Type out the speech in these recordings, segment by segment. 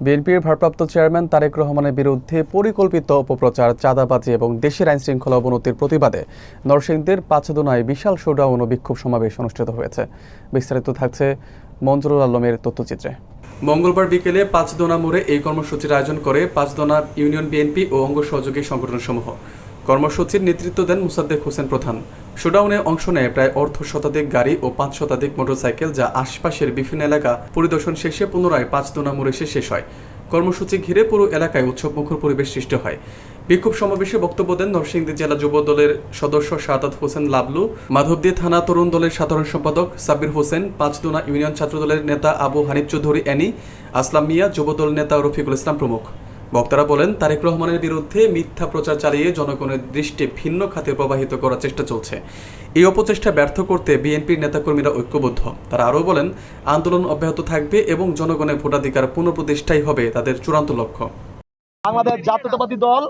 বিএনপির ভারপ্রাপ্ত চেয়ারম্যান তারেক রহমানের বিরুদ্ধে পরিকল্পিত অপপ্রচার, চাঁদাবাজি এবং দেশের আইনশৃঙ্খলা অবনতির প্রতিবাদে নরসিংদীর পাঁচদোনায় বিশাল শোডাউন ও বিক্ষোভ সমাবেশ অনুষ্ঠিত হয়েছে। বিস্তারিত থাকছে মঞ্জুরুল আলমের তথ্যচিত্রে। মঙ্গলবার বিকেলে পাঁচদোনা মোড়ে এই কর্মসূচির আয়োজন করে পাঁচদোনা ইউনিয়ন বিএনপি ও অঙ্গ সহযোগী সংগঠনসমূহ। কর্মসূচির নেতৃত্ব দেন মোসাদ্দেক হোসেন প্রধান। শোডাউনে অংশ নেয় প্রায় অর্ধ শতাধিক গাড়ি ও 5 শতাধিক মোটরসাইকেল, যা আশপাশের বিভিন্ন এলাকা পরিদর্শন শেষে পুনরায় পাঁচদোনা মোড়ে এসে শেষ হয়। কর্মসূচি ঘিরে পুরো এলাকায় উৎসবমুখর পরিবেশ সৃষ্টি হয়। বিক্ষোভ সমাবেশে বক্তব্য দেন নরসিংদী জেলা যুব দলের সদস্য শাহাদাত হোসেন লাবলু, মাধবদী থানা তরুণ দলের সাধারণ সম্পাদক সাব্বির হোসেন, পাঁচদোনা ইউনিয়ন ছাত্রদলের নেতা আবু হানিফ চৌধুরী অ্যানি, আসলাম মিয়া, যুবদল নেতা রফিকুল ইসলাম প্রমুখ। বক্তারা বলেন, তারেক রহমানের বিরুদ্ধে মিথ্যা প্রচার চালিয়ে জনগণের দৃষ্টি ভিন্ন খাতে প্রবাহিত করার চেষ্টা চলছে। এই অপচেষ্টা ব্যর্থ করতে বিএনপির নেতাকর্মীরা ঐক্যবদ্ধ। তারা আরও বলেন, আন্দোলন অব্যাহত থাকবে এবং জনগণের ভোটাধিকার পুনঃপ্রতিষ্ঠাই হবে তাদের চূড়ান্ত লক্ষ্য। বাংলাদেশ জাতীয়তাবাদী দল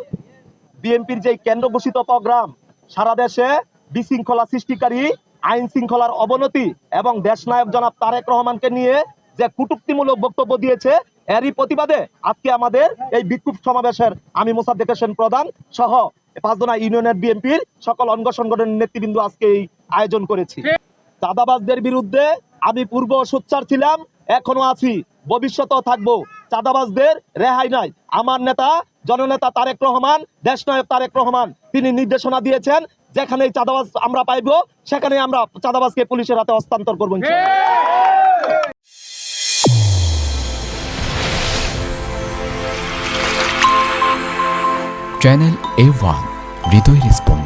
বিএনপির যে কেন্দ্র ঘোষিত প্রোগ্রাম, সারা দেশে বিশৃঙ্খলা সৃষ্টিকারী, আইন শৃঙ্খলার অবনতি এবং দেশনায়ক জনাব তারেক রহমানকে নিয়ে যে কটূক্তিমূলক বক্তব্য দিয়েছে, এরই প্রতিবাদে আজকে আমাদের এই বিক্ষোভ সমাবেশের আমি মোসাদ্দেক হোসেন প্রধান সহ পাঁচদোনা ইউনিয়নের বিএনপির সকল অঙ্গ সংগঠনের নেতৃবৃন্দ আজকে এই আয়োজন করেছি। চাঁদাবাজদের বিরুদ্ধে আমি পূর্ব সোচ্চার ছিলাম, এখনো আছি, ভবিষ্যতেও থাকবো। চাঁদাবাজদের রেহাই নাই। আমার নেতা জননেতা তারেক রহমান, দেশনায়ক তারেক রহমান, তিনি নির্দেশনা দিয়েছেন, যেখানেই চাঁদাবাজ আমরা পাইব সেখানে আমরা চাঁদাবাজকে পুলিশের হাতে হস্তান্তর করবো। চ্যানেল A1 হৃদয় রেসপন্স।